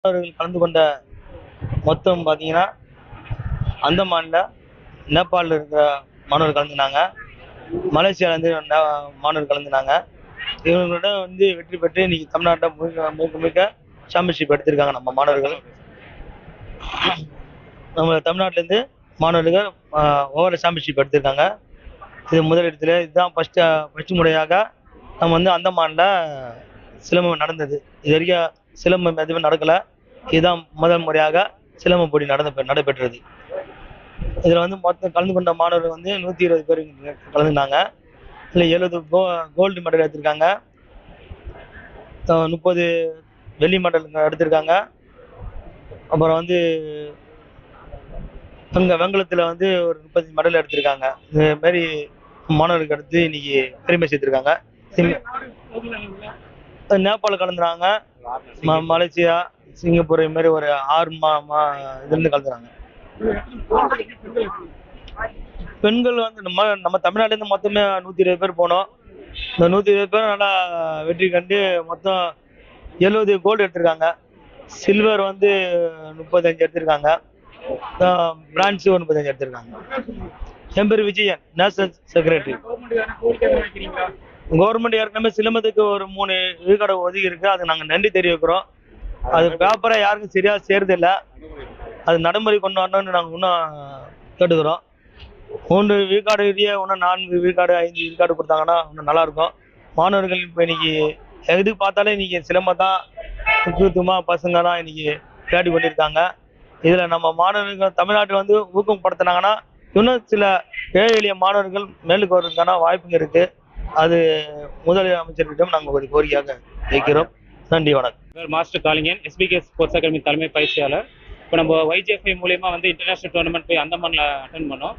அவர்கள் கலந்து கொண்ட மொத்தம் பார்த்தீங்கன்னா அந்தமான்ல நேபாளில் இருக்கிற மாணவர்கள் கலந்துனாங்க, மலேசியாவிலேருந்து மாணவர்கள் கலந்துனாங்க. இவங்களோட வெற்றி பெற்று இன்னைக்கு தமிழ்நாட்டை மிக மிக சாம்பியன்ஷிப் எடுத்திருக்காங்க நம்ம மாணவர்கள். நம்ம தமிழ்நாட்டிலேருந்து மாணவர்கள் ஓவரால் சாம்பியன்ஷிப் எடுத்திருக்காங்க. இது முதலிடத்தில் இதுதான் ஃபஸ்ட்டு முறையாக நம்ம அந்தமானில் சிலம்பம் நடந்தது. இது வரைக்கும் சிலம்பம் எதுவுமே நடக்கலை. இதுதான் முதல் முறையாக சிலம்ப போட்டி நடைபெற்றது. இதில் மொத்தம் கலந்து கொண்ட மாணவர்கள் 120 பேர் கலந்துனாங்க. இதில் 70 கோல்டு மெடல் எடுத்திருக்காங்க, 30 வெள்ளி மெடல் எடுத்திருக்காங்க. அப்புறம் வெங்கலத்தில் ஒரு 30 மெடல் எடுத்திருக்காங்க. இது மாதிரி மாணவர்களுக்கு அடுத்து இன்னைக்கு பெருமை சேர்த்திருக்காங்க. நேபாள் கலந்துறாங்க, மலேசியா, சிங்கப்பூர், இது மாதிரி ஒரு 6 இதுலேருந்து கலந்துறாங்க. பெண்கள் நம்ம தமிழ்நாட்டிலேருந்து மொத்தமே 120 பேர் போனோம். இந்த 120 பேர் நல்லா வெற்றி கண்டு மொத்தம் 70 கோல்டு எடுத்திருக்காங்க. சில்வர் 35 எடுத்திருக்காங்க, பிரான்ஸ் 35 எடுத்திருக்காங்க. என் பேர் விஜயன், நேஷனல் செக்ரட்டரி. கவர்மெண்ட் ஏற்கனவே சிலம்பத்துக்கு ஒரு 3 விழுக்காடு ஒதுக்கி இருக்கு. அது நாங்கள் நன்றி தெரிவிக்கிறோம். அது பேப்பரை யாருக்கும் சரியா சேருதில்லை. அது நடைமுறை கொண்டு வரணும்னு நாங்கள் இன்னும் கேட்டுக்கிறோம். 3 விழுக்காடு இல்லையே, இன்னும் 4 விழுக்காடு 5 விழுக்காடு கொடுத்தாங்கன்னா இன்னும் நல்லா இருக்கும். மாணவர்கள் இப்போ இன்னைக்கு எதுக்கு பார்த்தாலே இன்னைக்கு சிலம்பம் தான் முக்கியத்துவமாக பசங்கள்லாம் இன்னைக்கு விளையாடி கொண்டிருக்காங்க. இதில் நம்ம மாணவர்கள் தமிழ்நாட்டில் ஊக்கப்படுத்தினாங்கன்னா இன்னும் சில ஏழை எளிய மாணவர்கள் மேலுக்கு வர்றதுக்கான வாய்ப்புங்க இருக்கு. அது முதலமைச்சர்கிட்டம் நாங்கள் ஒரு கோரிக்கையாக வைக்கிறோம். நன்றி, வணக்கம். மாஸ்டர் காளிங்கன், எஸ்பிகே ஸ்போர்ட்ஸ் அகாடமி தலைமை பயிற்சியாளர். இப்போ நம்ம YGFI மூலயமா இன்டர்நேஷனல் டோர்னமெண்ட் போய் அந்தமான்ல அட்டன் பண்ணோம்.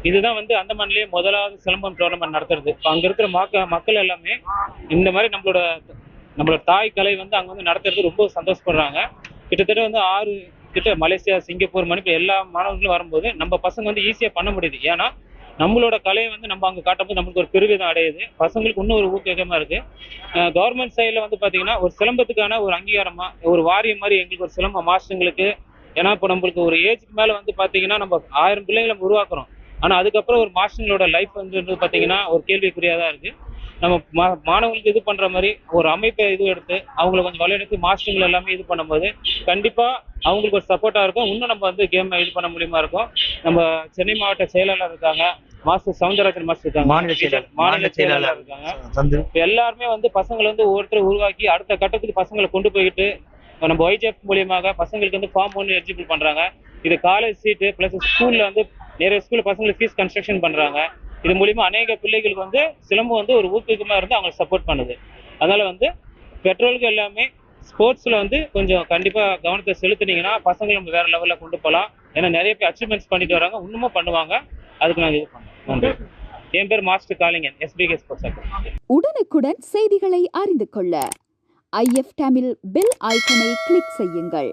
இதுதான் அந்தமான்லேயே முதலாவது சிலம்பம் டோர்னமெண்ட் நடத்துறது. இப்போ அங்கே இருக்கிற மக்கள் எல்லாமே இந்த மாதிரி நம்மளோட தாய் கலை அங்கே நடத்துறது ரொம்ப சந்தோஷப்படுறாங்க. கிட்டத்தட்ட 6 கிட்ட மலேசியா, சிங்கப்பூர், மணிப்பூர் எல்லா மாணவர்களும் வரும்போது நம்ம பசங்க ஈஸியாக பண்ண முடியுது. ஏன்னா நம்மளோட கலையை நம்ம அங்கே காட்டும்போது நம்மளுக்கு ஒரு பெருமிதம் அடையுது. பசங்களுக்கு இன்னும் ஒரு ஊக்கமாக இருக்கு. கவர்மெண்ட் சைடில் பார்த்தீங்கன்னா ஒரு சிலம்பத்துக்கான ஒரு அங்கீகாரமா ஒரு வாரியம் மாதிரி எங்களுக்கு ஒரு சிலம்ப மாஸ்டர்களுக்கு. ஏன்னா இப்போ நம்மளுக்கு ஒரு ஏஜுக்கு மேலே பார்த்தீங்கன்னா நம்ம 1000 பிள்ளைங்களை உருவாக்குறோம். ஆனால் அதுக்கப்புறம் ஒரு மாஸ்டர்களோட லைஃப் பார்த்தீங்கன்னா ஒரு கேள்விக்குறியாக தான் இருக்கு. நம்ம மாணவர்களுக்கு இது பண்ற மாதிரி ஒரு அமைப்பை எடுத்து அவங்களை கொஞ்சம் வழிநடத்தி மாஸ்டர்கள் எல்லாமே இது பண்ணும்போது கண்டிப்பா அவங்களுக்கு ஒரு சப்போர்ட்டா இருக்கும். இன்னும் நம்ம கேம் இது பண்ண முடியுமா இருக்கும். நம்ம சென்னை மாவட்ட செயலாளர் இருக்காங்க, மாஸ்டர் சவுந்தரராஜன் மாஸ்டர் இருக்காங்க, மாநில செயலாளர் இருக்காங்க. எல்லாருமே பசங்களை ஒவ்வொருத்தர் உருவாக்கி அடுத்த கட்டத்துக்கு பசங்களை கொண்டு போயிட்டு நம்ம YGF மூலியமாக பசங்களுக்கு ஃபார்ம் 1 எலிஜிபிள் பண்றாங்க. இது காலேஜ் சீட்டு பிளஸ் ஸ்கூல்ல நிறைய ஸ்கூல்ல பசங்களுக்கு ஃபீஸ் கன்ஸ்ட்ரக்ஷன் பண்றாங்க. இது மூலியமா அநேக பிள்ளைகளுக்கு சிலம்பம் ஒரு ஊக்கமா இருந்து அவங்களுக்கு சப்போர்ட் பண்ணுது. அதனால பெற்றோர்கள் எல்லாமே ஸ்போர்ட்ஸ்ல கொஞ்சம் கண்டிப்பா கவனத்தை செலுத்தினீங்கன்னா பசங்களை நம்ம வேற லெவல்ல கொண்டு போகலாம். ஏன்னா நிறைய பேர் அச்சீவ்மெண்ட்ஸ் பண்ணிட்டு வராங்க, இன்னமும் பண்ணுவாங்க. அதுக்கு நாங்கள் இது பண்ணுவோம். என் பேர் மாஸ்டர் காளிங்கன், SBK ஸ்போர்ட்ஸ் அகாடமி. உடனுக்குடன் செய்திகளை அறிந்து கொள்ள IF தமிழ் பெல் ஐக்கனை கிளிக் செய்யுங்கள்.